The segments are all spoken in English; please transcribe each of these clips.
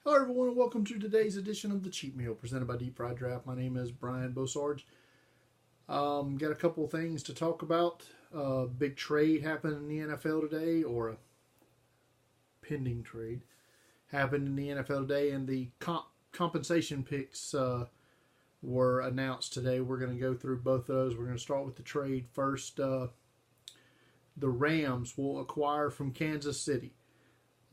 Hello, everyone, and welcome to today's edition of the Cheat Meal presented by Deep Fried Draft. My name is Brian Bosarge. Got a couple of things to talk about. Big trade happened in the NFL today, or a pending trade happened in the NFL today, and the compensation picks were announced today. We're going to go through both of those. We're going to start with the trade first. The Rams will acquire from Kansas City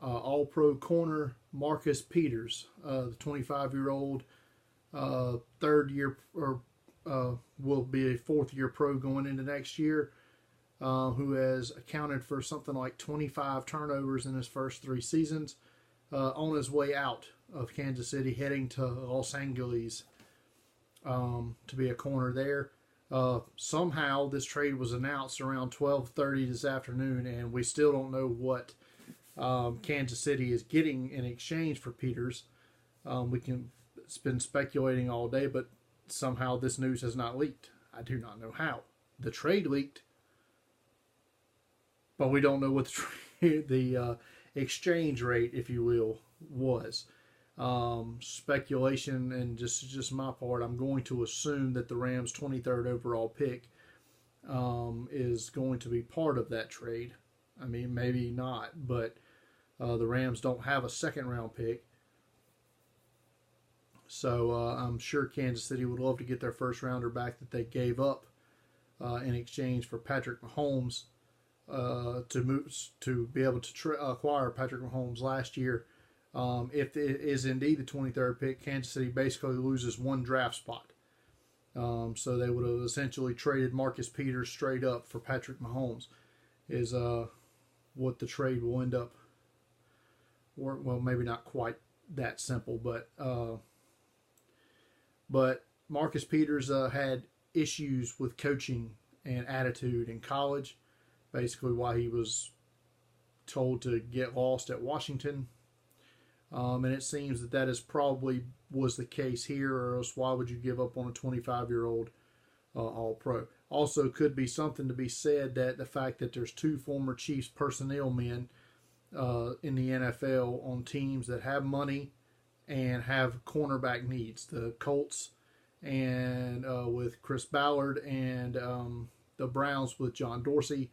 All-Pro corner Marcus Peters, the 25-year-old, third year or will be a fourth-year pro going into next year, who has accounted for something like 25 turnovers in his first 3 seasons, on his way out of Kansas City, heading to Los Angeles to be a corner there. Somehow this trade was announced around 12:30 this afternoon, and we still don't know what Kansas City is getting in exchange for Peters. It's been speculating all day, but somehow this news has not leaked. I do not know how. The trade leaked, but we don't know what the exchange rate, if you will, was. Speculation, and just my part, I'm going to assume that the Rams' 23rd overall pick is going to be part of that trade. I mean, maybe not, but the Rams don't have a second-round pick. So I'm sure Kansas City would love to get their first-rounder back that they gave up in exchange for Patrick Mahomes to be able to acquire Patrick Mahomes last year. If it is indeed the 23rd pick, Kansas City basically loses one draft spot. So they would have essentially traded Marcus Peters straight up for Patrick Mahomes, is what the trade will end up. Well, maybe not quite that simple, but Marcus Peters had issues with coaching and attitude in college, basically why he was told to get lost at Washington. And it seems that is probably was the case here, or else why would you give up on a 25-year-old All-Pro? Also, could be something to be said that the fact that there's 2 former Chiefs personnel men in the NFL on teams that have money and have cornerback needs. The Colts and with Chris Ballard, and the Browns with John Dorsey.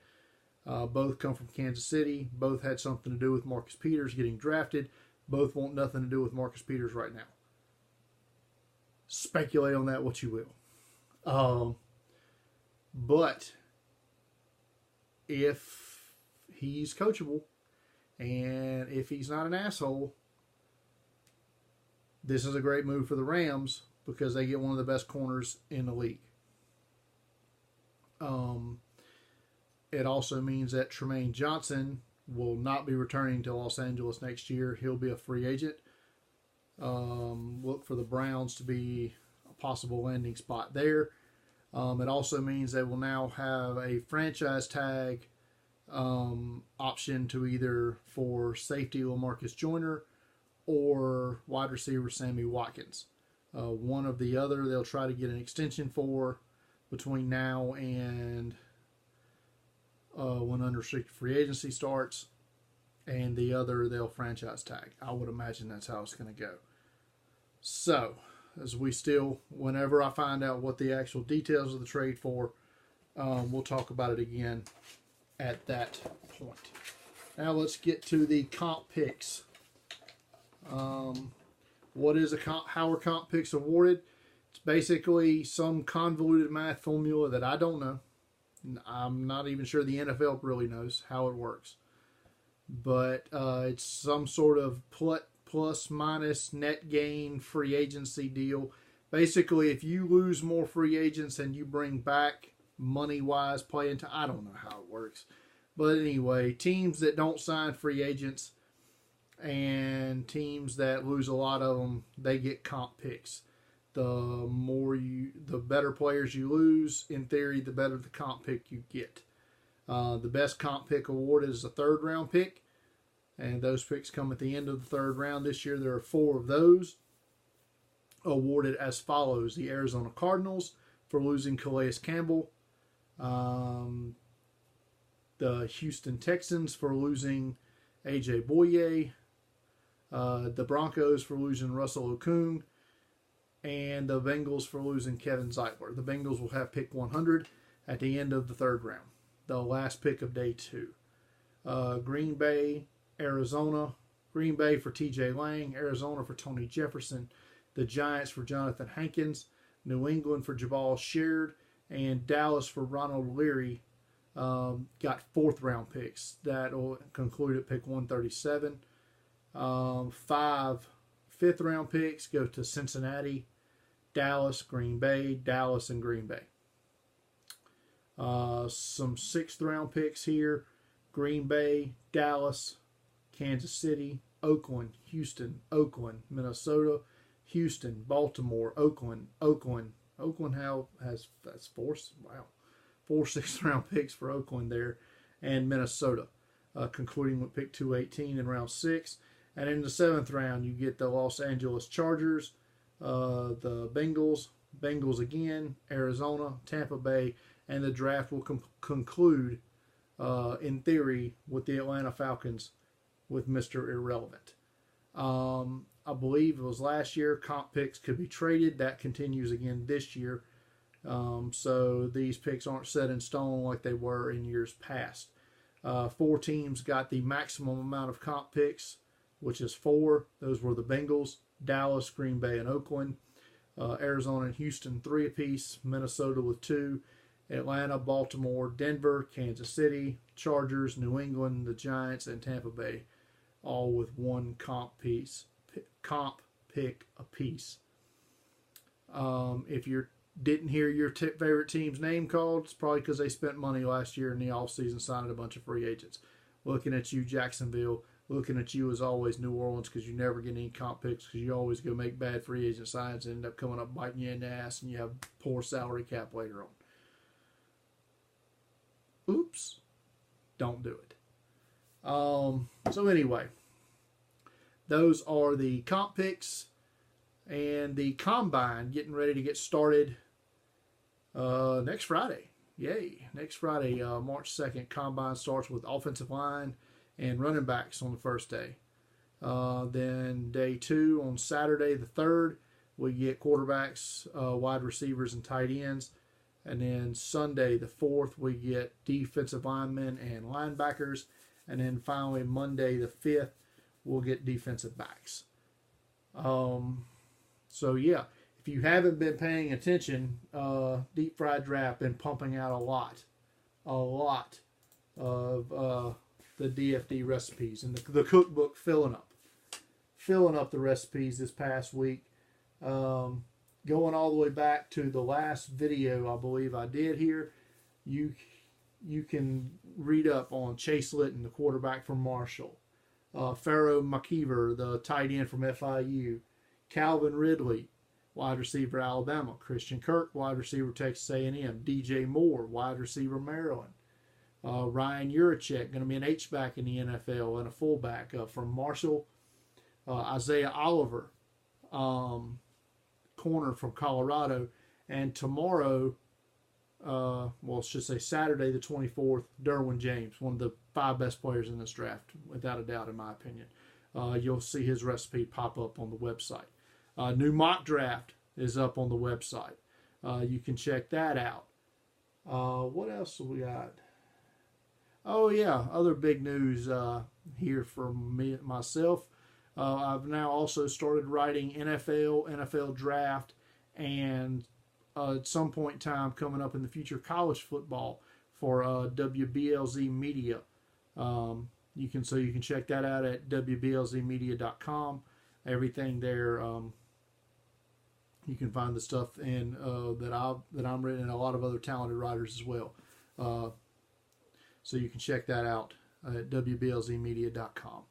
Both come from Kansas City. Both had something to do with Marcus Peters getting drafted. Both want nothing to do with Marcus Peters right now. Speculate on that what you will. But if he's coachable and if he's not an asshole, this is a great move for the Rams because they get one of the best corners in the league. It also means that Tremaine Johnson will not be returning to Los Angeles next year. He'll be a free agent. Look for the Browns to be a possible landing spot there. It also means they will now have a franchise tag option to either for safety LaMarcus Joyner or wide receiver Sammy Watkins. One of the other they'll try to get an extension for between now and when unrestricted free agency starts, and the other they'll franchise tag. I would imagine that's how it's going to go. So, whenever I find out what the actual details of the trade for, we'll talk about it again at that point. Now let's get to the comp picks. What is a comp? How are comp picks awarded? It's basically some convoluted math formula that I don't know. I'm not even sure the NFL really knows how it works. But it's some sort of plus minus net gain free agency deal. Basically, if you lose more free agents than you bring back money-wise, I don't know how it works. But anyway, teams that don't sign free agents and teams that lose a lot of them, they get comp picks. The better players you lose, in theory, the better the comp pick you get. The best comp pick awarded is a 3rd round pick, and those picks come at the end of the 3rd round. This year there are 4 of those awarded as follows: the Arizona Cardinals for losing Calais Campbell, the Houston Texans for losing A.J. Boye, The Broncos for losing Russell Okung, and the Bengals for losing Kevin Zeitler. The Bengals will have pick 100 at the end of the third round, the last pick of day 2. Green Bay, Arizona. Green Bay for TJ Lang, Arizona for Tony Jefferson, the Giants for Jonathan Hankins, New England for Jabal Sheard, and Dallas for Ronald Leary. Got 4th round picks. That will conclude at pick 137. 5 5th round picks go to Cincinnati, Dallas, Green Bay, Dallas, and Green Bay. Some 6th round picks here: Green Bay, Dallas, Kansas City, Oakland, Houston, Oakland, Minnesota, Houston, Baltimore, Oakland. Oakland that's 4 6th round picks for Oakland there, and Minnesota. Concluding with pick 218 in round 6. And in the 7th round, you get the Los Angeles Chargers, the Bengals again, Arizona, Tampa Bay, and the draft will conclude, in theory, with the Atlanta Falcons with Mr. Irrelevant. I believe it was last year, comp picks could be traded. That continues again this year. So these picks aren't set in stone like they were in years past. 4 teams got the maximum amount of comp picks, which is 4. Those were the Bengals, Dallas, Green Bay, and Oakland. Arizona and Houston 3 apiece. Minnesota with 2. Atlanta, Baltimore, Denver, Kansas City, Chargers, New England, the Giants, and Tampa Bay, all with 1 comp pick apiece. If you didn't hear your favorite team's name called, it's probably because they spent money last year in the offseason signing a bunch of free agents. Looking at you, Jacksonville. Looking at you, as always, New Orleans, because you never get any comp picks because you always go make bad free agent signs and end up coming up biting you in the ass, and you have poor salary cap later on. Oops. Don't do it. So anyway, those are the comp picks, and the combine getting ready to get started next Friday. Yay. Next Friday, March 2nd, combine starts with offensive line and running backs on the first day. Then day 2 on Saturday the 3rd, we get quarterbacks, wide receivers, and tight ends. And then Sunday the 4th, we get defensive linemen and linebackers. And then finally Monday the 5th, we'll get defensive backs. So yeah, if you haven't been paying attention, Deep Fried Draft been pumping out a lot of the DFD recipes, and the cookbook filling up the recipes this past week. Going all the way back to the last video I believe I did here, you can read up on Chase Litton, the quarterback from Marshall, Pharaoh McKeever, the tight end from FIU, Calvin Ridley, wide receiver Alabama, Christian Kirk, wide receiver Texas A&M, DJ Moore, wide receiver Maryland, Ryan Urachek, going to be an H-back in the NFL and a fullback from Marshall, Isaiah Oliver, corner from Colorado, and tomorrow, I should say Saturday the 24th, Derwin James, one of the 5 best players in this draft, without a doubt, in my opinion. You'll see his recipe pop up on the website. New mock draft is up on the website. You can check that out. What else have we got? Oh yeah, other big news here for myself. I've now also started writing NFL draft, and at some point in time coming up in the future, college football for WBLZ Media. You can check that out at WBLZmedia.com. Everything there. You can find the stuff in that I'm written, and a lot of other talented writers as well. So you can check that out at WBLZmedia.com.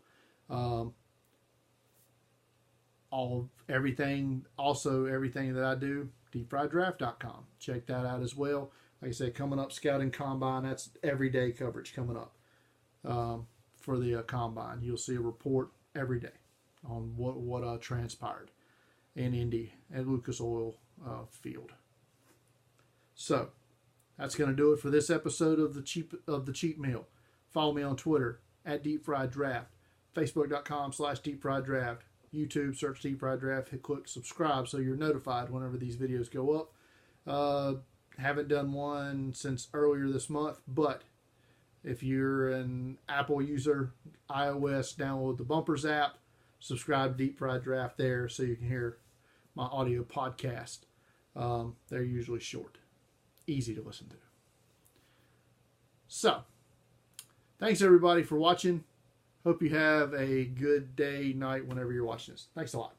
Everything that I do, deepfrieddraft.com. Check that out as well. Like I said, coming up, Scouting Combine, that's everyday coverage coming up for the Combine. You'll see a report every day on what transpired in Indy at Lucas Oil Field. So that's going to do it for this episode of the Cheap Meal. Follow me on Twitter at Deep Fried Draft. Facebook.com/Deep Fried Draft. YouTube, search Deep Fried Draft, hit click subscribe so you're notified whenever these videos go up. Haven't done one since earlier this month, but if you're an Apple user, iOS, download the Bumpers app, subscribe to Deep Fried Draft there so you can hear my audio podcast. They're usually short, easy to listen to. So, thanks everybody for watching. Hope you have a good day, night, whenever you're watching this. Thanks a lot.